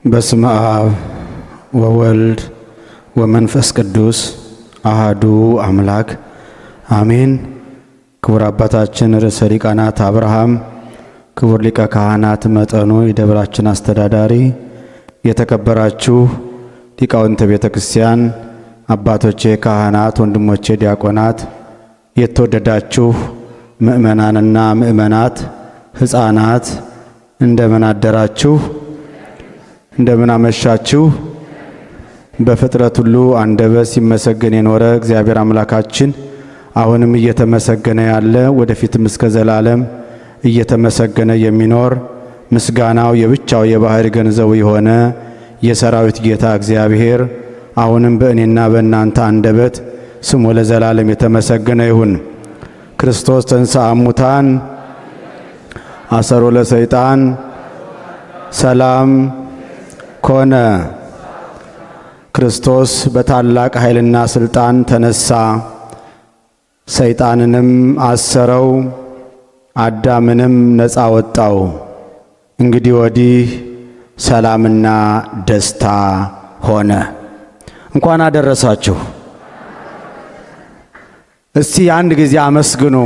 በስመ አብ ወወልድ ወመንፈስ ቅዱስ አሃዱ አምላክ አሜን። ክቡር አባታችን ርዕሰ ሊቃናት አብርሃም፣ ክቡር ሊቀ ካህናት መጠኑ የደብራችን አስተዳዳሪ፣ የተከበራችሁ ሊቃውንተ ቤተ ክርስቲያን አባቶቼ ካህናት፣ ወንድሞቼ ዲያቆናት፣ የተወደዳችሁ ምእመናንና ምእመናት፣ ሕፃናት እንደምን አደራችሁ? እንደምን አመሻችሁ? በፍጥረት ሁሉ አንደበት ሲመሰገን የኖረ እግዚአብሔር አምላካችን አሁንም እየተመሰገነ ያለ ወደፊትም እስከ ዘላለም እየተመሰገነ የሚኖር ምስጋናው የብቻው የባህር ገንዘቡ የሆነ የሰራዊት ጌታ እግዚአብሔር አሁንም በእኔና በእናንተ አንደበት ስሙ ለዘላለም የተመሰገነ ይሁን። ክርስቶስ ተንሥአ እሙታን አሰሮ ለሰይጣን ሰላም ኮነ። ክርስቶስ በታላቅ ኃይልና ስልጣን ተነሳ፣ ሰይጣንንም አሰረው፣ አዳምንም ነፃ ወጣው። እንግዲህ ወዲህ ሰላምና ደስታ ሆነ። እንኳን አደረሳችሁ። እስቲ አንድ ጊዜ አመስግኑ።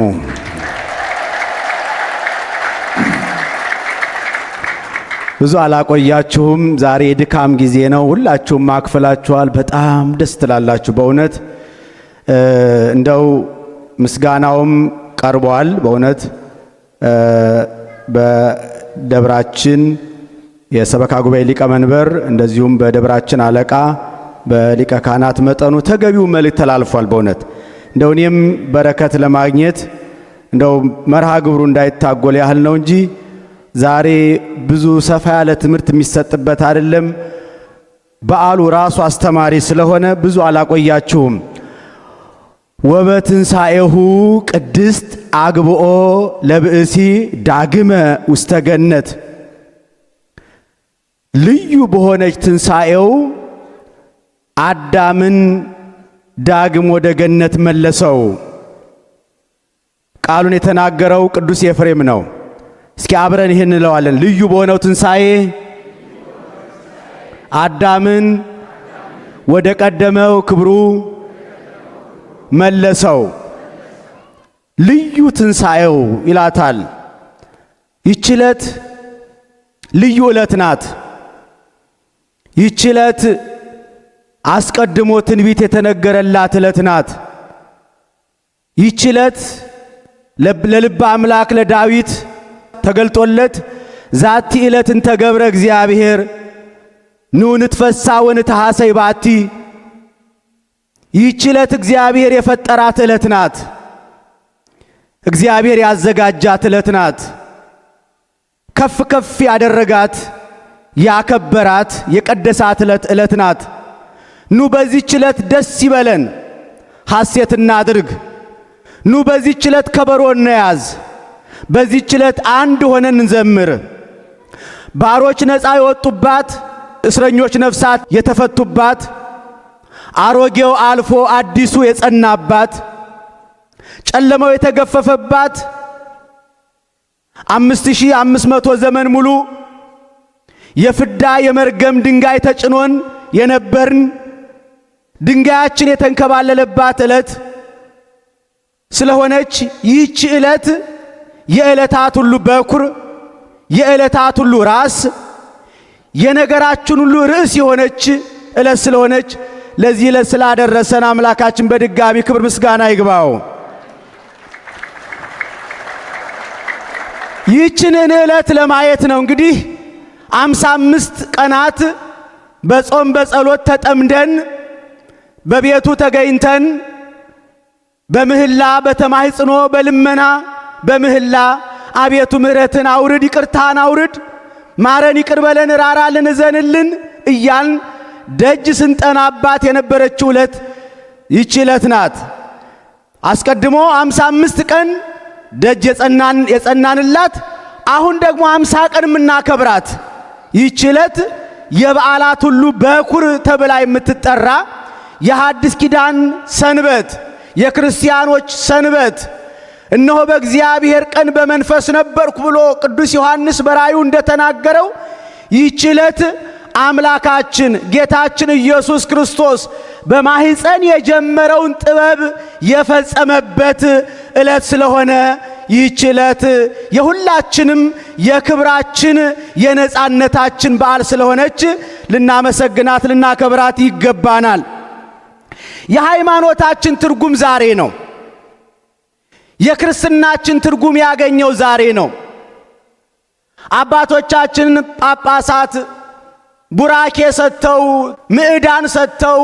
ብዙ አላቆያችሁም። ዛሬ የድካም ጊዜ ነው። ሁላችሁም አክፍላችኋል። በጣም ደስ ትላላችሁ በእውነት እንደው ምስጋናውም ቀርቧል። በእውነት በደብራችን የሰበካ ጉባኤ ሊቀመንበር እንደዚሁም በደብራችን አለቃ በሊቀ ካህናት መጠኑ ተገቢው መልእክት ተላልፏል። በእውነት እንደው እኔም በረከት ለማግኘት እንደው መርሃ ግብሩ እንዳይታጎል ያህል ነው እንጂ ዛሬ ብዙ ሰፋ ያለ ትምህርት የሚሰጥበት አይደለም። በዓሉ ራሱ አስተማሪ ስለሆነ ብዙ አላቆያችሁም። ወበትንሣኤሁ ቅድስት አግብኦ ለብእሲ ዳግመ ውስተ ገነት። ልዩ በሆነች ትንሣኤው አዳምን ዳግም ወደ ገነት መለሰው። ቃሉን የተናገረው ቅዱስ ኤፍሬም ነው። እስኪ አብረን ይህን እንለዋለን። ልዩ በሆነው ትንሣኤ አዳምን ወደ ቀደመው ክብሩ መለሰው። ልዩ ትንሣኤው ይላታል። ይህች ዕለት ልዩ ዕለት ናት። ይህች ዕለት አስቀድሞ ትንቢት የተነገረላት ዕለት ናት። ይህች ዕለት ለልበ አምላክ ለዳዊት ተገልጦለት ዛቲ ዕለት እንተ ገብረ እግዚአብሔር ኑ ንትፈሳ ወንትሐሰይ ባቲ። ይህች ዕለት እግዚአብሔር የፈጠራት ዕለት ናት። እግዚአብሔር ያዘጋጃት ዕለት ናት። ከፍ ከፍ ያደረጋት ያከበራት የቀደሳት ዕለት ናት። ኑ በዚህች ዕለት ደስ ይበለን፣ ሐሴት እናድርግ። ኑ በዚህች ዕለት ከበሮ እንያዝ። በዚህች ዕለት አንድ ሆነን እንዘምር። ባሮች ነፃ የወጡባት፣ እስረኞች ነፍሳት የተፈቱባት፣ አሮጌው አልፎ አዲሱ የጸናባት፣ ጨለማው የተገፈፈባት 5500 ዘመን ሙሉ የፍዳ የመርገም ድንጋይ ተጭኖን የነበርን ድንጋያችን የተንከባለለባት ዕለት ስለሆነች ይህች ዕለት የዕለታት ሁሉ በኩር፣ የዕለታት ሁሉ ራስ፣ የነገራችን ሁሉ ርዕስ የሆነች ዕለት ስለሆነች ለዚህ ዕለት ስላደረሰን አምላካችን በድጋሚ ክብር ምስጋና ይግባው። ይህችን ዕለት ለማየት ነው እንግዲህ 55 ቀናት በጾም በጸሎት ተጠምደን በቤቱ ተገኝተን በምህላ በተማህጽኖ በልመና በምህላ አቤቱ ምሕረትን አውርድ፣ ይቅርታን አውርድ፣ ማረን፣ ይቅር በለን፣ ራራልን፣ እዘንልን እያልን ደጅ ስንጠናባት የነበረችው ዕለት ይህች ዕለት ናት። አስቀድሞ 55 ቀን ደጅ የጸናንላት፣ አሁን ደግሞ 50 ቀን የምናከብራት ይህች ዕለት የበዓላት ሁሉ በኩር ተብላ የምትጠራ የሐዲስ ኪዳን ሰንበት፣ የክርስቲያኖች ሰንበት። እነሆ በእግዚአብሔር ቀን በመንፈስ ነበርኩ ብሎ ቅዱስ ዮሐንስ በራእዩ እንደተናገረው ይህች ዕለት አምላካችን ጌታችን ኢየሱስ ክርስቶስ በማህፀን የጀመረውን ጥበብ የፈጸመበት ዕለት ስለሆነ ይህች ዕለት የሁላችንም የክብራችን የነጻነታችን በዓል ስለሆነች ልናመሰግናት ልናከብራት ይገባናል። የሃይማኖታችን ትርጉም ዛሬ ነው። የክርስትናችን ትርጉም ያገኘው ዛሬ ነው። አባቶቻችን ጳጳሳት ቡራኬ ሰጥተው ምዕዳን ሰጥተው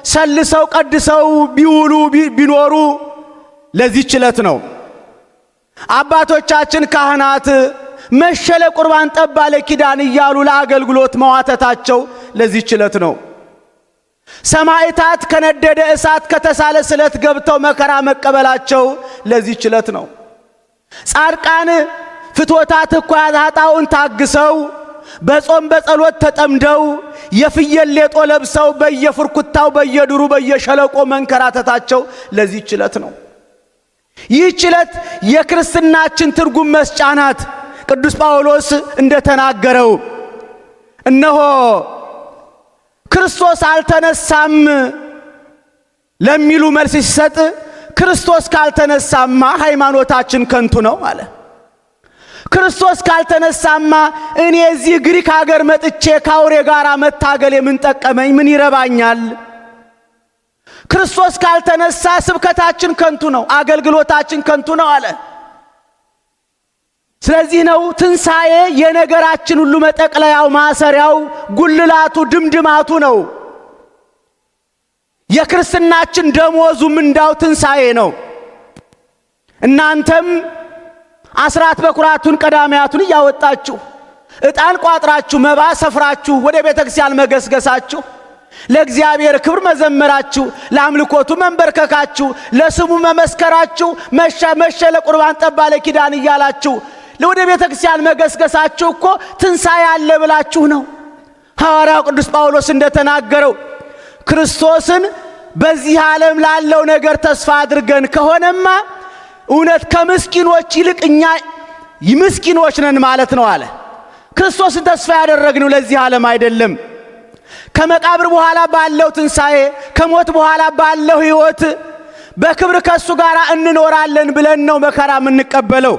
ሰልሰው ቀድሰው ቢውሉ ቢኖሩ ለዚህች ዕለት ነው። አባቶቻችን ካህናት መሸለ ቁርባን ጠባለ ኪዳን እያሉ ለአገልግሎት መዋተታቸው ለዚህች ዕለት ነው። ሰማዕታት ከነደደ እሳት ከተሳለ ስለት ገብተው መከራ መቀበላቸው ለዚህች ዕለት ነው። ጻድቃን ፍትወታት ኃጣውዕን ታግሰው በጾም በጸሎት ተጠምደው የፍየል ሌጦ ለብሰው በየፍርኩታው በየድሩ በየሸለቆ መንከራተታቸው ለዚህች ዕለት ነው። ይህች ዕለት የክርስትናችን ትርጉም መስጫ ናት። ቅዱስ ጳውሎስ እንደተናገረው እነሆ ክርስቶስ አልተነሳም ለሚሉ መልስ ሲሰጥ ክርስቶስ ካልተነሳማ ሃይማኖታችን ከንቱ ነው አለ። ክርስቶስ ካልተነሳማ እኔ እዚህ ግሪክ ሀገር መጥቼ ካውሬ ጋር መታገል ምን ጠቀመኝ? ምን ይረባኛል? ክርስቶስ ካልተነሳ ስብከታችን ከንቱ ነው፣ አገልግሎታችን ከንቱ ነው አለ። ስለዚህ ነው ትንሣኤ የነገራችን ሁሉ መጠቅለያው ማሰሪያው ጉልላቱ ድምድማቱ ነው። የክርስትናችን ደሞዙ ምንዳው ትንሣኤ ነው። እናንተም አስራት በኩራቱን ቀዳሚያቱን እያወጣችሁ ዕጣን ቋጥራችሁ መባ ሰፍራችሁ ወደ ቤተ ክርስቲያን መገስገሳችሁ ለእግዚአብሔር ክብር መዘመራችሁ ለአምልኮቱ መንበርከካችሁ ለስሙ መመስከራችሁ መሸለ ቁርባን ጠባለ ኪዳን እያላችሁ ለወደ ቤተ ክርስቲያን መገስገሳችሁ እኮ ትንሣኤ አለ ብላችሁ ነው። ሐዋርያው ቅዱስ ጳውሎስ እንደተናገረው ክርስቶስን በዚህ ዓለም ላለው ነገር ተስፋ አድርገን ከሆነማ እውነት ከምስኪኖች ይልቅ እኛ ምስኪኖች ነን ማለት ነው አለ። ክርስቶስን ተስፋ ያደረግነው ለዚህ ዓለም አይደለም። ከመቃብር በኋላ ባለው ትንሣኤ ከሞት በኋላ ባለው ሕይወት በክብር ከሱ ጋር እንኖራለን ብለን ነው መከራ የምንቀበለው።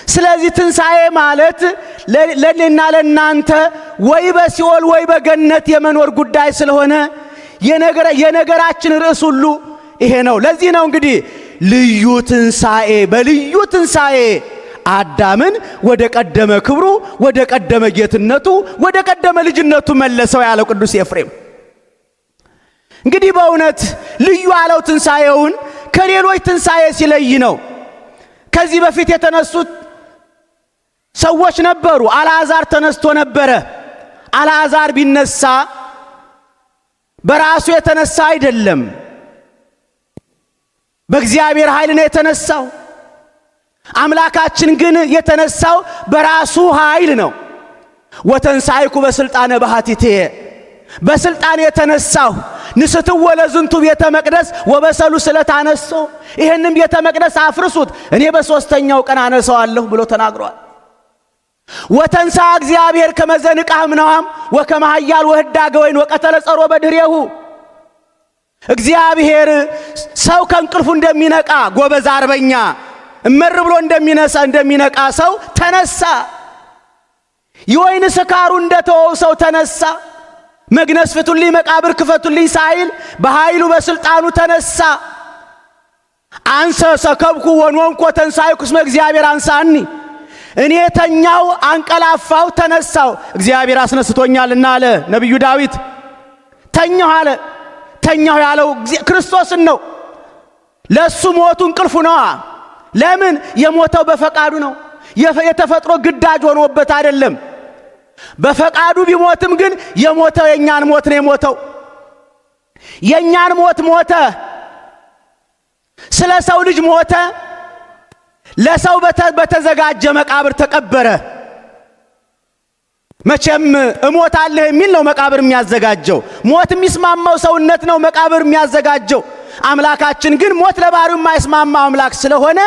ስለዚህ ትንሣኤ ማለት ለኔና ለናንተ ወይ በሲኦል ወይ በገነት የመኖር ጉዳይ ስለሆነ የነገራችን ርዕስ ሁሉ ይሄ ነው። ለዚህ ነው እንግዲህ ልዩ ትንሣኤ በልዩ ትንሣኤ አዳምን ወደ ቀደመ ክብሩ ወደ ቀደመ ጌትነቱ ወደ ቀደመ ልጅነቱ መለሰው ያለው ቅዱስ ኤፍሬም። እንግዲህ በእውነት ልዩ ያለው ትንሣኤውን ከሌሎች ትንሣኤ ሲለይ ነው። ከዚህ በፊት የተነሱት ሰዎች ነበሩ። አልዓዛር ተነስቶ ነበረ። አልዓዛር ቢነሳ በራሱ የተነሳ አይደለም፣ በእግዚአብሔር ኃይል ነው የተነሳው። አምላካችን ግን የተነሳው በራሱ ኃይል ነው። ወተንሳይኩ በስልጣነ ባህቲቴ በስልጣን የተነሳው ንስትወ ለዝንቱ ቤተ መቅደስ ወበሰሉ ስለታነሶ ይሄንም ቤተ መቅደስ አፍርሱት እኔ በሶስተኛው ቀን አነሳዋለሁ ብሎ ተናግሯል። ወተንሳ እግዚአብሔር ከመዘንቃም ነዋም ወከመሃያል ወህዳገ ወይን ወቀተለ ጸሮ በድሬሁ እግዚአብሔር ሰው ከእንቅልፉ እንደሚነቃ ጎበዝ አርበኛ እመር ብሎ እንደሚነቃ ሰው ተነሳ። የወይን ስካሩ እንደተወው ሰው ተነሳ። መግነዝ ፍቱልኝ መቃብር ክፈቱልኝ ሳይል በኃይሉ በስልጣኑ ተነሳ። አንሰ ሰከብኩ ወንወንኮ ተንሳይኩ እስመ እግዚአብሔር አንሳኒ እኔ ተኛው አንቀላፋው ተነሳው እግዚአብሔር አስነስቶኛልና አለ ነቢዩ ዳዊት። ተኛው አለ። ተኛው ያለው ክርስቶስን ነው። ለሱ ሞቱ እንቅልፉ ነው። ለምን የሞተው በፈቃዱ ነው። የተፈጥሮ ግዳጅ ሆኖበት አይደለም። በፈቃዱ ቢሞትም ግን የሞተው የኛን ሞት ነው የሞተው። የኛን ሞት ሞተ። ስለ ሰው ልጅ ሞተ። ለሰው በተዘጋጀ መቃብር ተቀበረ። መቼም እሞታለሁ የሚል ነው መቃብር የሚያዘጋጀው። ሞት የሚስማማው ሰውነት ነው መቃብር የሚያዘጋጀው። አምላካችን ግን ሞት ለባህሪው የማይስማማ አምላክ ስለሆነ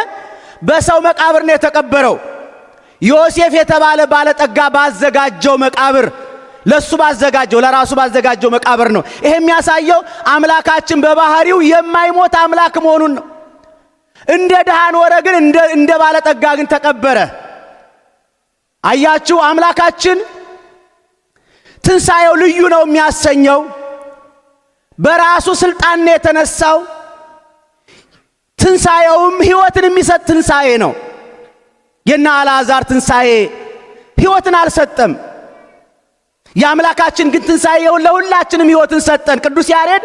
በሰው መቃብር ነው የተቀበረው። ዮሴፍ የተባለ ባለጠጋ ባዘጋጀው መቃብር ለሱ ባዘጋጀው ለራሱ ባዘጋጀው መቃብር ነው። ይሄ የሚያሳየው አምላካችን በባህሪው የማይሞት አምላክ መሆኑን ነው። እንደ ድሃ ኖረ ግን እንደ ባለጠጋ ግን ተቀበረ። አያችሁ አምላካችን ትንሣኤው ልዩ ነው የሚያሰኘው። በራሱ ስልጣን ነው የተነሳው። ትንሣኤውም ሕይወትን የሚሰጥ ትንሣኤ ነው። የና አልዓዛር ትንሣኤ ሕይወትን አልሰጠም። የአምላካችን ግን ትንሣኤው ለሁላችንም ሕይወትን ሰጠን። ቅዱስ ያሬድ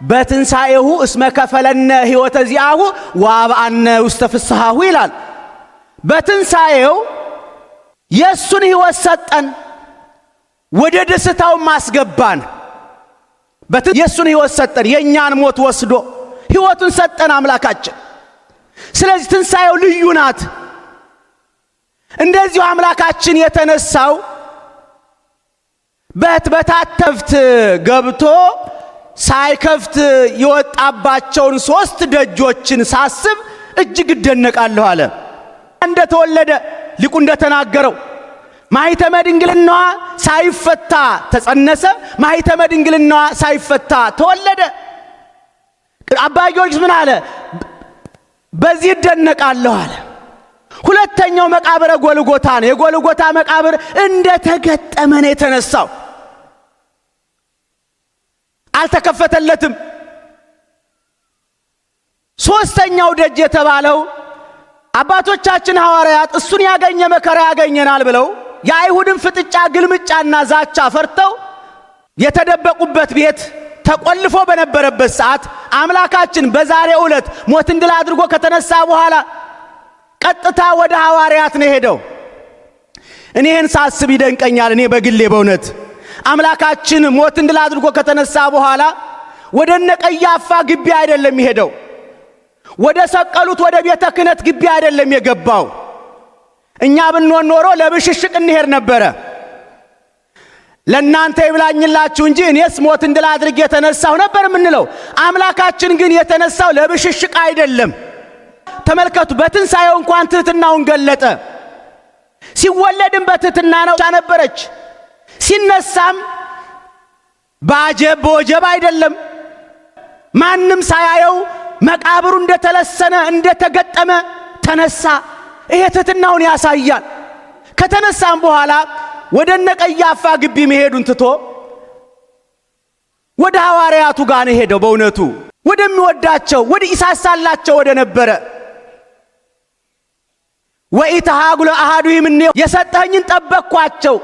በትንሣኤሁ እስመ ከፈለነ ሕይወተ ዚአሁ ወአብአነ ውስተ ፍስሐሁ ይላል። በትንሣኤው የሱን ሕይወት ሰጠን፣ ወደ ደስታው ማስገባን። የሱን ሕይወት ሰጠን፣ የኛን ሞት ወስዶ ሕይወቱን ሰጠን አምላካችን። ስለዚህ ትንሣኤው ልዩ ናት። እንደዚሁ አምላካችን የተነሳው በታተፍት ገብቶ ሳይከፍት የወጣባቸውን 3 ደጆችን ሳስብ እጅግ እደነቃለሁ አለ። እንደተወለደ ሊቁ እንደተናገረው ማኅተመ ድንግልናዋ ሳይፈታ ተጸነሰ፣ ማኅተመ ድንግልናዋ ሳይፈታ ተወለደ። አባ ጊዮርጊስ ምን አለ? በዚህ እደነቃለሁ አለ። ሁለተኛው መቃብረ ጎልጎታ ነው። የጎልጎታ መቃብር እንደተገጠመ ነው የተነሳው። አልተከፈተለትም። ሶስተኛው ደጅ የተባለው አባቶቻችን ሐዋርያት እሱን ያገኘ መከራ ያገኘናል ብለው የአይሁድን ፍጥጫ ግልምጫና ዛቻ ፈርተው የተደበቁበት ቤት ተቆልፎ በነበረበት ሰዓት አምላካችን በዛሬው ዕለት ሞትን ድል አድርጎ ከተነሳ በኋላ ቀጥታ ወደ ሐዋርያት ነው ሄደው። እኔን ሳስብ ይደንቀኛል። እኔ በግሌ በእውነት አምላካችን ሞትን ድል አድርጎ ከተነሳ በኋላ ወደ እነ ቀያፋ ግቢ አይደለም ይሄደው፣ ወደ ሰቀሉት ወደ ቤተ ክህነት ግቢ አይደለም የገባው። እኛ ብንሆን ኖሮ ለብሽሽቅ እንሄድ ነበረ። ለእናንተ ይብላኝላችሁ እንጂ እኔስ ሞትን ድል አድርጌ የተነሳሁ ነበር የምንለው። አምላካችን ግን የተነሳው ለብሽሽቅ አይደለም። ተመልከቱ፣ በትንሣኤው እንኳን ትሕትናውን ገለጠ። ሲወለድም በትሕትና ነው ነበረች። ሲነሳም በአጀብ በወጀብ አይደለም። ማንም ሳያየው መቃብሩ እንደተለሰነ እንደተገጠመ ተነሳ። ይሄ ትሕትናውን ያሳያል። ከተነሳም በኋላ ወደ እነ ቀያፋ ግቢ መሄዱን ትቶ ወደ ሐዋርያቱ ጋር ነው ሄደው። በእውነቱ ወደሚወዳቸው ወደ ኢሳሳላቸው ወደ ነበረ ወኢተሃጉለ አሐዱ ይምኔው የሰጠኸኝን ጠበቅኳቸው።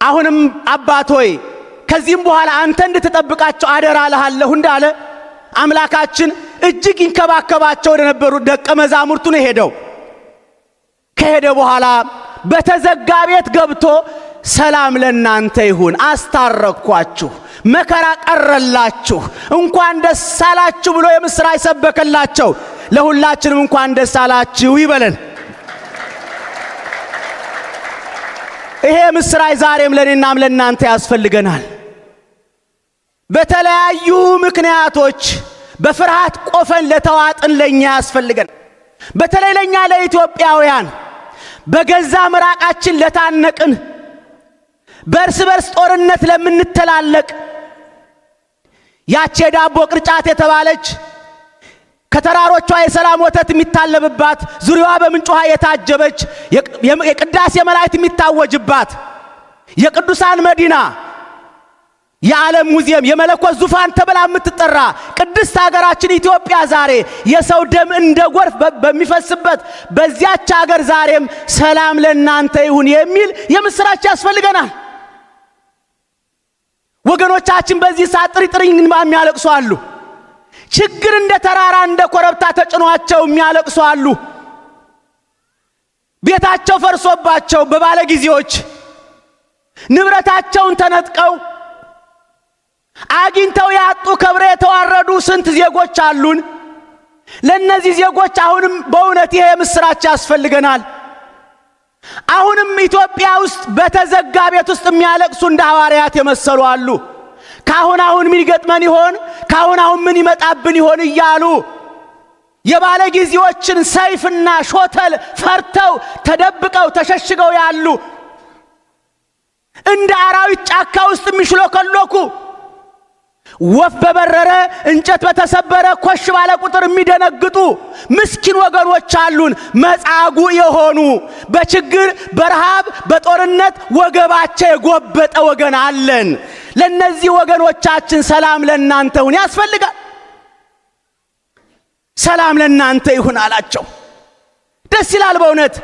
አሁንም አባት ሆይ ከዚህም በኋላ አንተ እንድትጠብቃቸው አደራ እልሃለሁ እንዳለ አምላካችን እጅግ ይንከባከባቸው ወደ ነበሩ ደቀ መዛሙርቱ ነው ሄደው። ከሄደ በኋላ በተዘጋ ቤት ገብቶ ሰላም ለእናንተ ይሁን፣ አስታረቅኳችሁ፣ መከራ ቀረላችሁ፣ እንኳን ደስ አላችሁ ብሎ የምስራች ሰበከላቸው። ለሁላችንም እንኳን ደስ አላችሁ ይበለን። ይሄ ምስራች ዛሬም ለኔናም ለእናንተ ያስፈልገናል። በተለያዩ ምክንያቶች በፍርሃት ቆፈን ለተዋጥን ለኛ ያስፈልገን። በተለይ ለኛ ለኢትዮጵያውያን በገዛ ምራቃችን ለታነቅን፣ በእርስ በርስ ጦርነት ለምንተላለቅ፣ ያቺ የዳቦ ቅርጫት የተባለች ከተራሮቿ የሰላም ወተት የሚታለብባት ዙሪያዋ በምንጭ ውሃ የታጀበች የቅዳሴ መላእክት የሚታወጅባት የቅዱሳን መዲና የዓለም ሙዚየም የመለኮት ዙፋን ተብላ የምትጠራ ቅድስት ሀገራችን ኢትዮጵያ ዛሬ የሰው ደም እንደ ጎርፍ በሚፈስበት በዚያች ሀገር ዛሬም ሰላም ለእናንተ ይሁን የሚል የምስራች ያስፈልገናል። ወገኖቻችን በዚህ ሰዓት ጥሪ የሚያለቅሱ አሉ። ችግር እንደ ተራራ እንደ ኮረብታ ተጭኗቸው የሚያለቅሱ አሉ። ቤታቸው ፈርሶባቸው በባለ ጊዜዎች ንብረታቸውን ተነጥቀው አግኝተው ያጡ ከብረ የተዋረዱ ስንት ዜጎች አሉን። ለነዚህ ዜጎች አሁንም በእውነት ይሄ ምስራች ያስፈልገናል። አሁንም ኢትዮጵያ ውስጥ በተዘጋ ቤት ውስጥ የሚያለቅሱ እንደ ሐዋርያት የመሰሉ አሉ። ካሁን ምን ይገጥመን ይሆን? ካሁን ምን ይመጣብን ይሆን እያሉ የባለ ጊዜዎችን ሰይፍና ሾተል ፈርተው ተደብቀው ተሸሽገው ያሉ እንደ አራዊት ጫካ ውስጥ የሚሽሎከሎኩ ወፍ በበረረ እንጨት በተሰበረ ኮሽ ባለ ቁጥር የሚደነግጡ ምስኪን ወገኖች አሉን። መጻጉዕ የሆኑ በችግር በረሃብ በጦርነት ወገባቸው የጎበጠ ወገን አለን። ለነዚህ ወገኖቻችን ሰላም ለእናንተ ይሁን ያስፈልጋል። ሰላም ለእናንተ ይሁን አላቸው። ደስ ይላል በእውነት።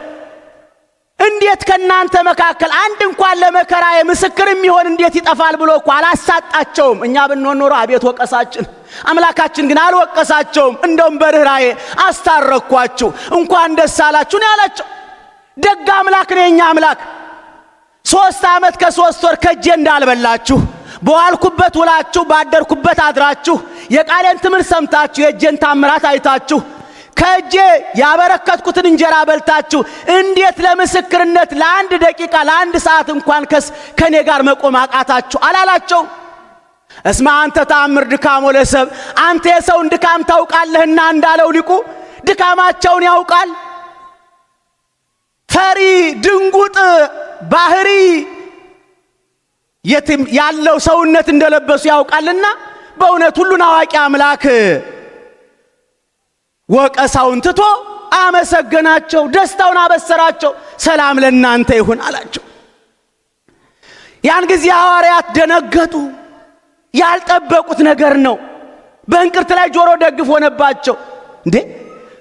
እንዴት ከናንተ መካከል አንድ እንኳን ለመከራ ምስክር የሚሆን እንዴት ይጠፋል ብሎ እኮ አላሳጣቸውም። እኛ ብንሆን ኖሮ አቤት ወቀሳችን። አምላካችን ግን አልወቀሳቸውም። እንደውም በርህራሄ አስታረኳችሁ፣ እንኳን ደስ አላችሁ ነው ያላቸው። ደግ አምላክ ነው የኛ አምላክ። 3 ዓመት ከ3 ወር ከጄ እንዳልበላችሁ በዋልኩበት ውላችሁ ባደርኩበት አድራችሁ የቃሌን ትምህርት ሰምታችሁ የእጄን ታምራት አይታችሁ ከጄ ያበረከትኩትን እንጀራ በልታችሁ እንዴት ለምስክርነት ለአንድ ደቂቃ ለአንድ ሰዓት እንኳን ከኔ ጋር መቆም አቃታችሁ አላላቸው። እስማ አንተ ተአምር ድካሞ ለሰብ፣ አንተ የሰውን ድካም ታውቃለህና እንዳለው ሊቁ ድካማቸውን ያውቃል። ፈሪ ድንጉጥ ባህሪ የትም ያለው ሰውነት እንደለበሱ ያውቃልና በእውነት ሁሉን አዋቂ አምላክ ወቀሳውን ትቶ አመሰገናቸው፣ ደስታውን አበሰራቸው። ሰላም ለእናንተ ይሁን አላቸው። ያን ጊዜ ሐዋርያት ደነገጡ። ያልጠበቁት ነገር ነው። በእንቅርት ላይ ጆሮ ደግፍ ሆነባቸው። እንዴ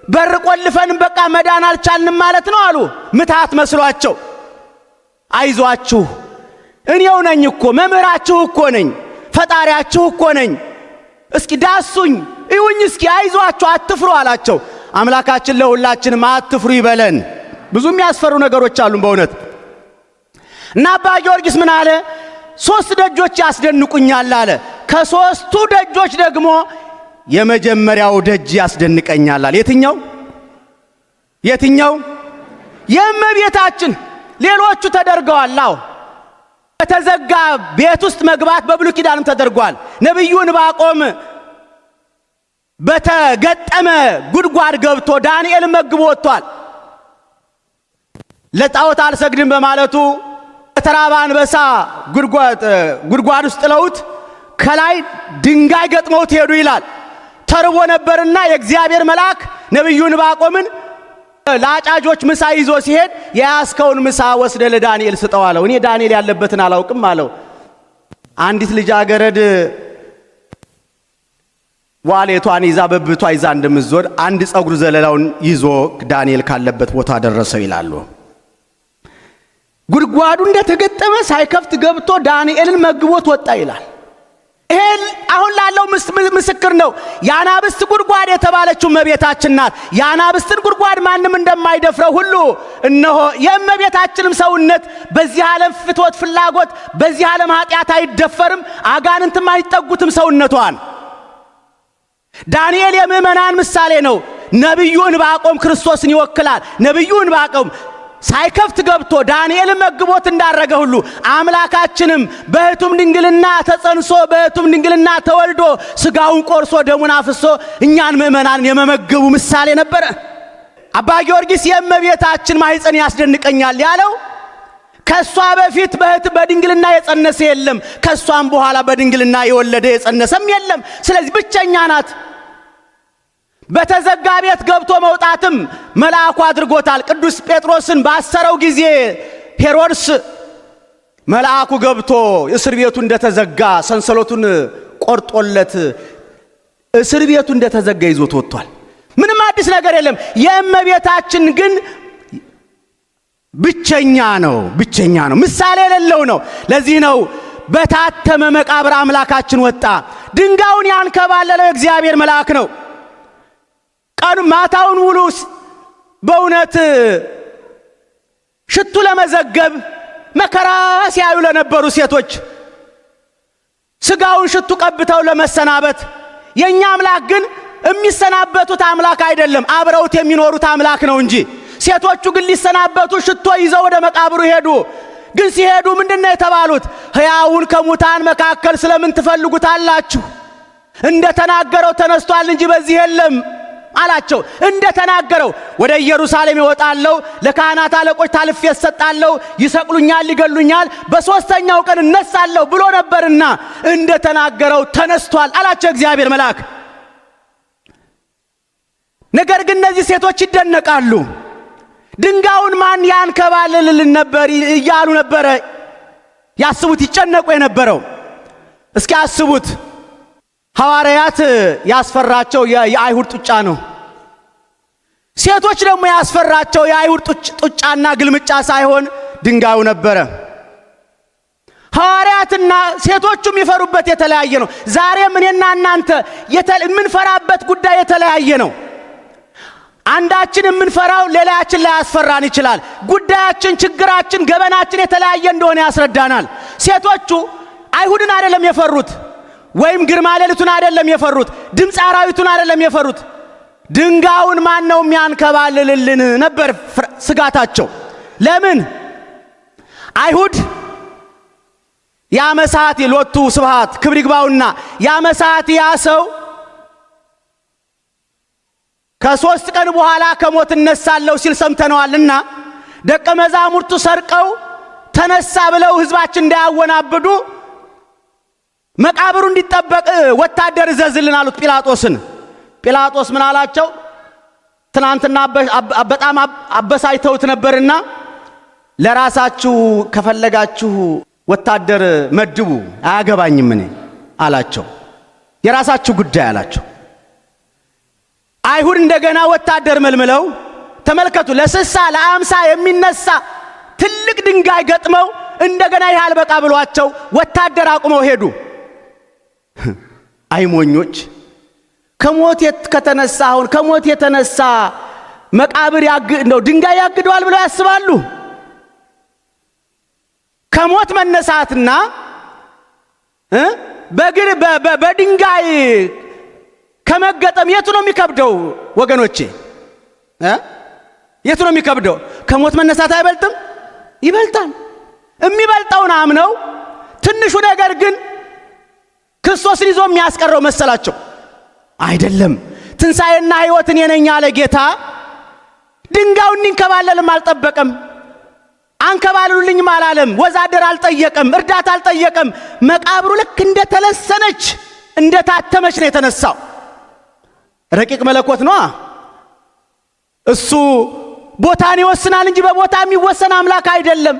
በር ቆልፈን በቃ መዳን አልቻልንም ማለት ነው አሉ። ምታት መስሏቸው። አይዟችሁ እኔው ነኝ እኮ መምህራችሁ እኮ ነኝ፣ ፈጣሪያችሁ እኮ ነኝ። እስኪ ዳሱኝ ይሁኝ፣ እስኪ አይዟችሁ አትፍሩ አላቸው። አምላካችን ለሁላችንም አትፍሩ ይበለን። ብዙ የሚያስፈሩ ነገሮች አሉ በእውነት። እና አባ ጊዮርጊስ ምን አለ? 3 ደጆች ያስደንቁኛል አለ። ከ3ቱ ደጆች ደግሞ የመጀመሪያው ደጅ ያስደንቀኛል አለ። የትኛው? የእመቤታችን። ሌሎቹ ተደርገዋል። አዎ በተዘጋ ቤት ውስጥ መግባት በብሉይ ኪዳንም ተደርጓል። ነብዩ ዕንባቆም በተገጠመ ጉድጓድ ገብቶ ዳንኤል መግቦ ወጥቷል። ለጣዖት አልሰግድም በማለቱ ተራባ አንበሳ ጉድጓድ ውስጥ ጥለውት ከላይ ድንጋይ ገጥመውት ሄዱ ይላል። ተርቦ ነበርና የእግዚአብሔር መልአክ ነብዩ ዕንባቆምን ለአጫጆች ምሳ ይዞ ሲሄድ የያዝከውን ምሳ ወስደ ለዳንኤል ስጠው አለው። እኔ ዳንኤል ያለበትን አላውቅም አለው። አንዲት ልጃገረድ ዋሌቷን ይዛ በብቷ ይዛ እንደምትዞር አንድ ጸጉር ዘለላውን ይዞ ዳንኤል ካለበት ቦታ ደረሰው ይላሉ። ጉድጓዱ እንደተገጠመ ሳይከፍት ገብቶ ዳንኤልን መግቦት ወጣ ይላል። ይሄ አሁን ላለው ምስክር ነው። የአናብስት ጉድጓድ የተባለችው እመቤታችን ናት። የአናብስትን ጉድጓድ ማንም እንደማይደፍረው ሁሉ እነሆ የእመቤታችንም ሰውነት በዚህ ዓለም ፍትወት ፍላጎት በዚህ ዓለም ኃጢአት አይደፈርም፣ አጋንንትም አይጠጉትም ሰውነቷን። ዳንኤል የምእመናን ምሳሌ ነው። ነብዩ ዕንባቆም ክርስቶስን ይወክላል። ነብዩ ዕንባቆም ሳይከፍት ገብቶ ዳንኤል መግቦት እንዳረገ ሁሉ አምላካችንም በእህቱም ድንግልና ተጸንሶ በእህቱም ድንግልና ተወልዶ ስጋውን ቆርሶ ደሙን አፍሶ እኛን ምእመናን የመመገቡ ምሳሌ ነበረ። አባ ጊዮርጊስ የእመቤታችን ማኅፀን ያስደንቀኛል ያለው ከሷ በፊት በድንግልና የጸነሰ የለም፣ ከሷም በኋላ በድንግልና የወለደ የጸነሰም የለም። ስለዚህ ብቸኛ ናት። በተዘጋ ቤት ገብቶ መውጣትም መልአኩ አድርጎታል። ቅዱስ ጴጥሮስን ባሰረው ጊዜ ሄሮድስ መልአኩ ገብቶ እስር ቤቱ እንደተዘጋ ሰንሰለቱን ቆርጦለት እስር ቤቱ እንደተዘጋ ይዞት ወጥቷል። ምንም አዲስ ነገር የለም። የእመቤታችን ግን ብቸኛ ነው፣ ምሳሌ የሌለው ነው። ለዚህ ነው በታተመ መቃብር አምላካችን ወጣ። ድንጋዩን ያንከባለለው እግዚአብሔር መልአክ ነው። ቀኑ ማታውን ሙሉ በእውነት ሽቱ ለመዘገብ መከራ ሲያዩ ለነበሩ ሴቶች ስጋውን ሽቱ ቀብተው ለመሰናበት፣ የኛ አምላክ ግን የሚሰናበቱት አምላክ አይደለም፣ አብረውት የሚኖሩት አምላክ ነው እንጂ። ሴቶቹ ግን ሊሰናበቱ ሽቶ ይዘው ወደ መቃብሩ ሄዱ። ግን ሲሄዱ ምንድነው የተባሉት? ሕያውን ከሙታን መካከል ስለምን ትፈልጉታላችሁ? እንደተናገረው ተነስቷል እንጂ በዚህ የለም። አላቸው። እንደተናገረው ወደ ኢየሩሳሌም ይወጣለሁ፣ ለካህናት አለቆች ታልፌ እሰጣለሁ፣ ይሰቅሉኛል፣ ይገሉኛል፣ በሶስተኛው ቀን እነሳለሁ ብሎ ነበርና እንደተናገረው ተነስቷል አላቸው እግዚአብሔር መልአክ። ነገር ግን እነዚህ ሴቶች ይደነቃሉ። ድንጋዩን ማን ያንከባልልልን ነበር እያሉ ነበረ ያስቡት፣ ይጨነቁ የነበረው። እስኪ አስቡት፣ ሐዋርያት ያስፈራቸው የአይሁድ ጡጫ ነው። ሴቶች ደግሞ ያስፈራቸው የአይሁድ ጡጫና ግልምጫ ሳይሆን ድንጋዩ ነበረ። ሐዋርያትና ሴቶቹ የሚፈሩበት የተለያየ ነው። ዛሬም እኔና እናንተ የምንፈራበት ጉዳይ የተለያየ ነው። አንዳችን የምንፈራው ሌላችን ላይ ያስፈራን ይችላል። ጉዳያችን፣ ችግራችን፣ ገበናችን የተለያየ እንደሆነ ያስረዳናል። ሴቶቹ አይሁድን አይደለም የፈሩት፣ ወይም ግርማ ሌሊቱን አይደለም የፈሩት፣ ድምፅ አራዊቱን አይደለም የፈሩት። ድንጋዩን ማን ነው የሚያንከባልልልን ነበር ስጋታቸው። ለምን? አይሁድ ያመሳት ሎቱ ስብሃት ክብር ይግባውና ያመሳት ያ ሰው ከ3 ቀን በኋላ ከሞት እነሳለሁ ሲል ሰምተነዋልና ደቀ መዛሙርቱ ሰርቀው ተነሳ ብለው ሕዝባችን እንዳያወናብዱ መቃብሩ እንዲጠበቅ ወታደር እዘዝልን አሉት ጲላጦስን። ጲላጦስ ምን አላቸው? ትናንትና በጣም አበሳጭተውት ነበርና ለራሳችሁ ከፈለጋችሁ ወታደር መድቡ፣ አያገባኝም እኔ አላቸው። የራሳችሁ ጉዳይ አላቸው። አይሁድ እንደገና ወታደር መልምለው ተመልከቱ፣ ለ60 ለ50 የሚነሳ ትልቅ ድንጋይ ገጥመው እንደገና ይህ አልበቃ ብሏቸው ወታደር አቁመው ሄዱ። አይሞኞች! ከሞት ከተነሳ አሁን ከሞት የተነሳ መቃብር ነው ድንጋይ ያግደዋል ብለው ያስባሉ? ከሞት መነሳትና በድንጋይ ከመገጠም የቱ ነው የሚከብደው ወገኖቼ? የቱ ነው የሚከብደው? ከሞት መነሳት አይበልጥም? ይበልጣል። የሚበልጠውን አምነው ትንሹ ነገር ግን ክርስቶስን ይዞ የሚያስቀረው መሰላቸው። አይደለም፣ ትንሣኤና ሕይወት እኔ ነኝ ያለ ጌታ ድንጋዩን እንዲንከባለልም አልጠበቀም። አንከባልሉልኝም አላለም። ወዛደር አልጠየቀም፣ እርዳታ አልጠየቀም። መቃብሩ ልክ እንደተለሰነች እንደታተመች ነው የተነሳው። ረቂቅ መለኮት ነው እሱ። ቦታን ይወስናል እንጂ በቦታ የሚወሰን አምላክ አይደለም።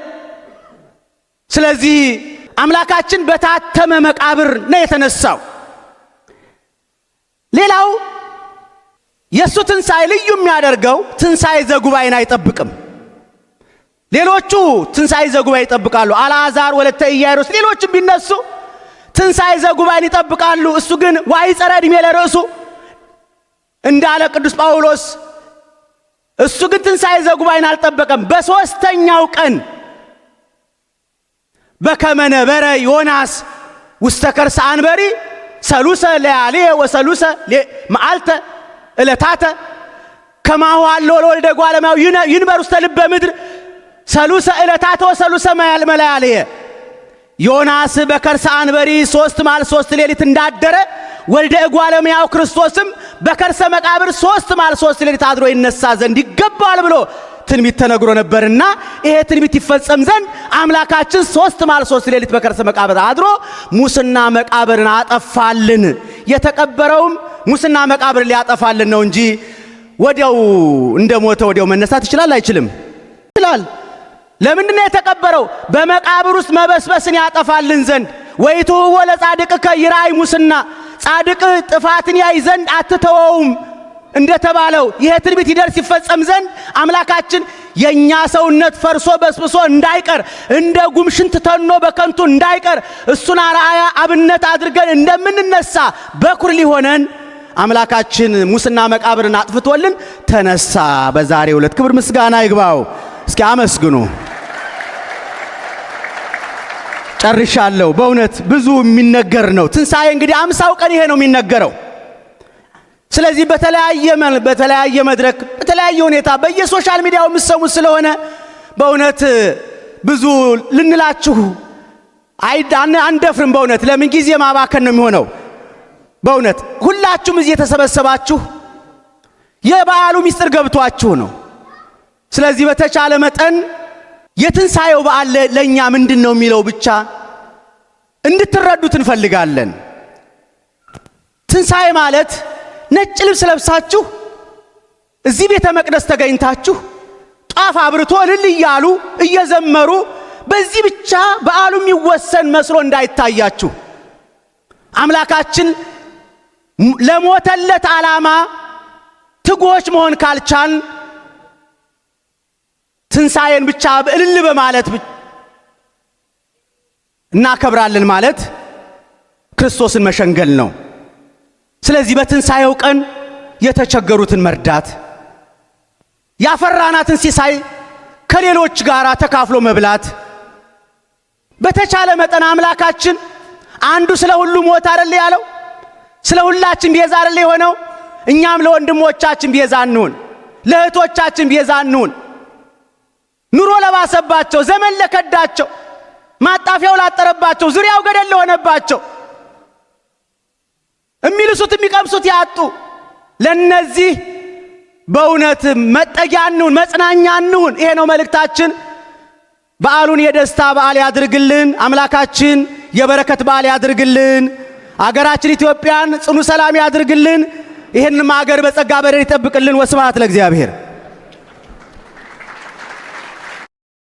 ስለዚህ አምላካችን በታተመ መቃብር ነው የተነሳው። ሌላው የሱ ትንሣኤ ልዩ የሚያደርገው ትንሣኤ ዘጉባኤን አይጠብቅም። ሌሎቹ ትንሣኤ ዘጉባኤ ይጠብቃሉ። አልዓዛር ወለተ ኢያኢሮስ ሌሎችም ቢነሱ ትንሣኤ ዘጉባኤን ይጠብቃሉ። እሱ ግን ዋይጸረ ዕድሜ ለርእሱ እንዳለ ቅዱስ ጳውሎስ እሱ ግን ትንሣኤ ዘጉባኤን አልጠበቀም። በሦስተኛው ቀን በከመ ነበረ ዮናስ ውስተ ከርሰ አንበሪ ሰሉሰ ለያልየ ወሰሉሰ መዓልተ ዕለታተ ከማሁ ሀሎ ለወልደ እጓለ እመሕያው ይንበር ውስተ ልበ ምድር ሰሉሰ ዕለታተ ወሰሉሰ መላልየ። ዮናስ በከርሰ አንበሪ 3 መዓልት 3 ሌሊት እንዳደረ ወልደ እጓለ እመሕያው ክርስቶስም በከርሰ መቃብር 3 መዓልት 3 ሌሊት አድሮ ይነሳ ዘንድ ይገባዋል ብሎ ትንቢት ተነግሮ ነበርና ይሄ ትንቢት ይፈጸም ዘንድ አምላካችን 3 መዓልት 3 ሌሊት በከርሰ መቃብር አድሮ ሙስና መቃብርን አጠፋልን። የተቀበረውም ሙስና መቃብር ሊያጠፋልን ነው እንጂ ወዲያው እንደሞተ ወዲያው መነሳት ይችላል አይችልም? ይችላል። ለምንድነው የተቀበረው? በመቃብር ውስጥ መበስበስን ያጠፋልን ዘንድ። ወይቱሁ ለጻድቅከ ይራይ ሙስና፣ ጻድቅ ጥፋትን ያይ ዘንድ አትተወውም እንደተባለው ይሄ ትንቢት ይደርስ ይፈጸም ዘንድ አምላካችን የኛ ሰውነት ፈርሶ በስብሶ እንዳይቀር እንደ ጉምሽንት ተኖ በከንቱ እንዳይቀር እሱን አርአያ አብነት አድርገን እንደምንነሳ በኩር ሊሆነን አምላካችን ሙስና መቃብርን አጥፍቶልን ተነሳ በዛሬው ዕለት። ክብር ምስጋና ይግባው። እስኪ አመስግኑ። ጨርሻለሁ። በእውነት ብዙ የሚነገር ነው። ትንሣኤ እንግዲህ 50 ቀን ይሄ ነው የሚነገረው። ስለዚህ በተለያየ መድረክ በተለያየ ሁኔታ በየሶሻል ሚዲያው የምትሰሙት ስለሆነ በእውነት ብዙ ልንላችሁ አንደፍርም። በእውነት ለምን ጊዜ ማባከን ነው የሚሆነው። በእውነት ሁላችሁም እዚህ የተሰበሰባችሁ የበዓሉ ምስጢር ገብቷችሁ ነው። ስለዚህ በተቻለ መጠን የትንሣኤው በዓል ለኛ ምንድነው የሚለው ብቻ እንድትረዱት እንፈልጋለን። ትንሣኤ ማለት ነጭ ልብስ ለብሳችሁ እዚህ ቤተ መቅደስ ተገኝታችሁ ጧፍ አብርቶ እልል እያሉ እየዘመሩ በዚህ ብቻ በዓሉ የሚወሰን መስሎ እንዳይታያችሁ። አምላካችን ለሞተለት ዓላማ ትጉዎች መሆን ካልቻል ትንሣኤን ብቻ እልል በማለት እናከብራለን ማለት ክርስቶስን መሸንገል ነው። ስለዚህ በትንሣኤው ቀን የተቸገሩትን መርዳት፣ ያፈራናትን ሲሳይ ከሌሎች ጋር ተካፍሎ መብላት፣ በተቻለ መጠን አምላካችን አንዱ ስለ ሁሉ ሞት አይደል ያለው? ስለ ሁላችን ቤዛ አይደል የሆነው? እኛም ለወንድሞቻችን ቤዛ እንሁን፣ ለእህቶቻችን ቤዛ እንሁን። ኑሮ ለባሰባቸው፣ ዘመን ለከዳቸው፣ ማጣፊያው ላጠረባቸው፣ ዙሪያው ገደል ለሆነባቸው፣ የሚልሱት የሚቀምሱት ያጡ ለነዚህ በእውነት መጠጊያ እንሁን፣ መጽናኛ እንሁን። ይሄ ነው መልእክታችን። በዓሉን የደስታ በዓል ያድርግልን አምላካችን። የበረከት በዓል ያድርግልን። አገራችን ኢትዮጵያን ጽኑ ሰላም ያድርግልን። ይህንም አገር በጸጋ በረድኤት ይጠብቅልን። ወስብሐት ለእግዚአብሔር።